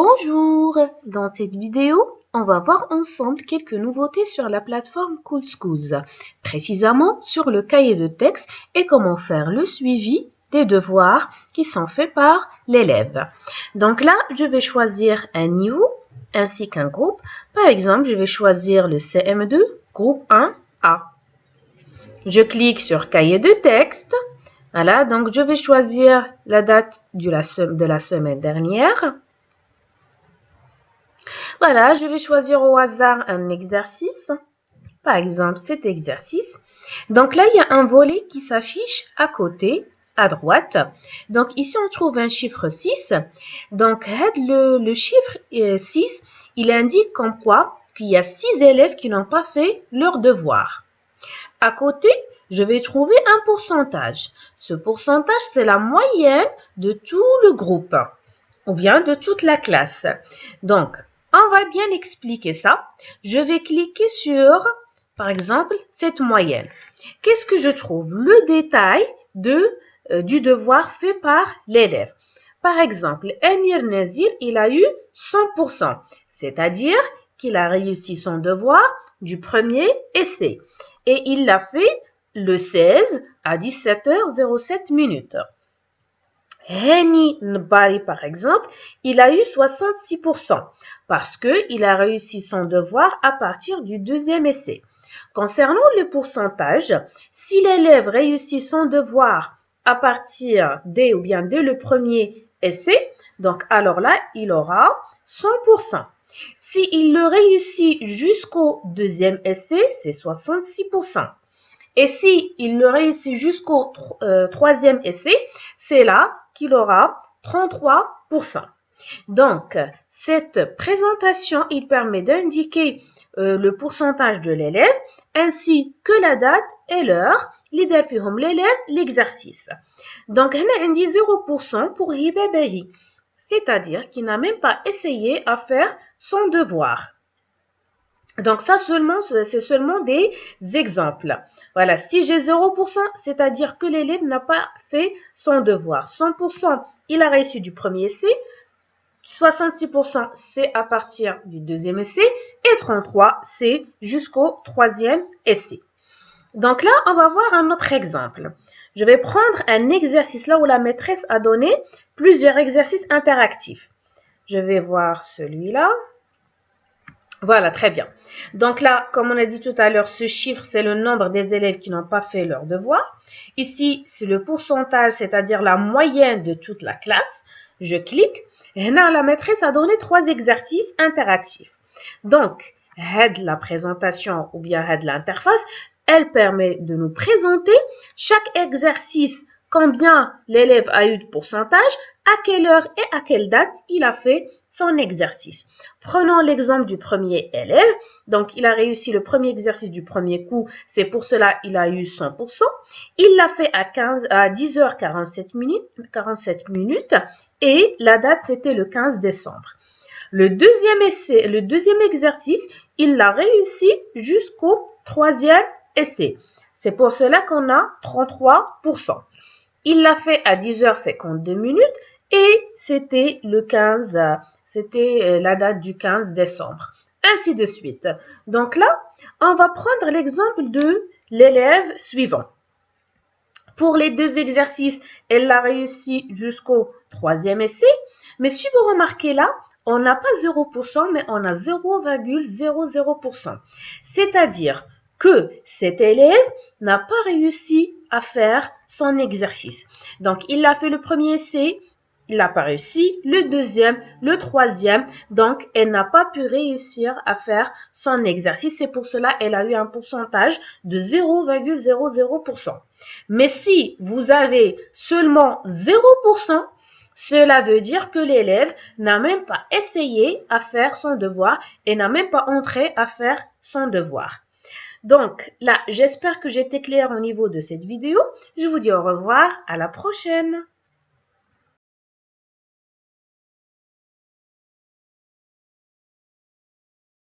Bonjour! Dans cette vidéo, on va voir ensemble quelques nouveautés sur la plateforme Coolschools, précisément sur le cahier de texte et comment faire le suivi des devoirs qui sont faits par l'élève. Donc là, je vais choisir un niveau ainsi qu'un groupe. Par exemple, je vais choisir le CM2, groupe 1A. Je clique sur cahier de texte. Voilà, donc je vais choisir la date de la semaine dernière. Voilà, je vais choisir au hasard un exercice. Par exemple, cet exercice. Donc là, il y a un volet qui s'affiche à côté, à droite. Donc ici, on trouve un chiffre 6. Donc, le chiffre 6, il indique comme quoi qu'il y a 6 élèves qui n'ont pas fait leur devoir. À côté, je vais trouver un pourcentage. Ce pourcentage, c'est la moyenne de tout le groupe ou bien de toute la classe. Donc, on va bien expliquer ça. Je vais cliquer sur, par exemple, cette moyenne. Qu'est-ce que je trouve? Le détail du devoir fait par l'élève. Par exemple, Emir Nazir, il a eu 100%, c'est-à-dire qu'il a réussi son devoir du premier essai. Et il l'a fait le 16 à 17h07. Hani Nbari, par exemple, il a eu 66% parce qu'il a réussi son devoir à partir du deuxième essai. Concernant le pourcentage, si l'élève réussit son devoir à partir dès le premier essai, donc alors là, il aura 100%. S'il le réussit jusqu'au deuxième essai, c'est 66%. Et s'il le réussit jusqu'au troisième essai, c'est là qu'il aura 33%. Donc, cette présentation, il permet d'indiquer le pourcentage de l'élève ainsi que la date et l'heure اللي دار فيهم l'élève l'exercice. Donc, هنا عندي 0% pour Hiba Bahi, c'est-à-dire qu'il n'a même pas essayé à faire son devoir. Donc ça c'est seulement des exemples. Voilà, si j'ai 0%, c'est-à-dire que l'élève n'a pas fait son devoir. 100%, il a réussi du premier essai. 66%, c'est à partir du deuxième essai. Et 33%, c'est jusqu'au troisième essai. Donc là, on va voir un autre exemple. Je vais prendre un exercice là où la maîtresse a donné plusieurs exercices interactifs. Je vais voir celui-là. Voilà, très bien. Donc là, comme on a dit tout à l'heure, ce chiffre, c'est le nombre des élèves qui n'ont pas fait leur devoir. Ici, c'est le pourcentage, c'est-à-dire la moyenne de toute la classe. Je clique. Et là, la maîtresse a donné 3 exercices interactifs. Donc, la présentation ou bien l'interface, elle permet de nous présenter chaque exercice, combien l'élève a eu de pourcentage, à quelle heure et à quelle date il a fait son exercice. Prenons l'exemple du premier élève. Donc, il a réussi le premier exercice du premier coup. C'est pour cela qu'il a eu 100%. Il l'a fait à 10h47 minutes et la date, c'était le 15 décembre. Le deuxième exercice, il l'a réussi jusqu'au troisième essai. C'est pour cela qu'on a 33%. Il l'a fait à 10h52 et c'était le 15, c'était la date du 15 décembre. Ainsi de suite. Donc là, on va prendre l'exemple de l'élève suivant. Pour les 2 exercices, elle l'a réussi jusqu'au troisième essai. Mais si vous remarquez là, on n'a pas 0%, mais on a 0,00%. C'est-à-dire que cet élève n'a pas réussi à faire son exercice. Donc, il a fait le premier essai, il n'a pas réussi, le deuxième, le troisième, donc elle n'a pas pu réussir à faire son exercice. C'est pour cela qu'elle a eu un pourcentage de 0,00%. Mais si vous avez seulement 0%, cela veut dire que l'élève n'a même pas essayé à faire son devoir et n'a même pas entré à faire son devoir. Donc là, j'espère que j'étais claire au niveau de cette vidéo. Je vous dis au revoir, à la prochaine.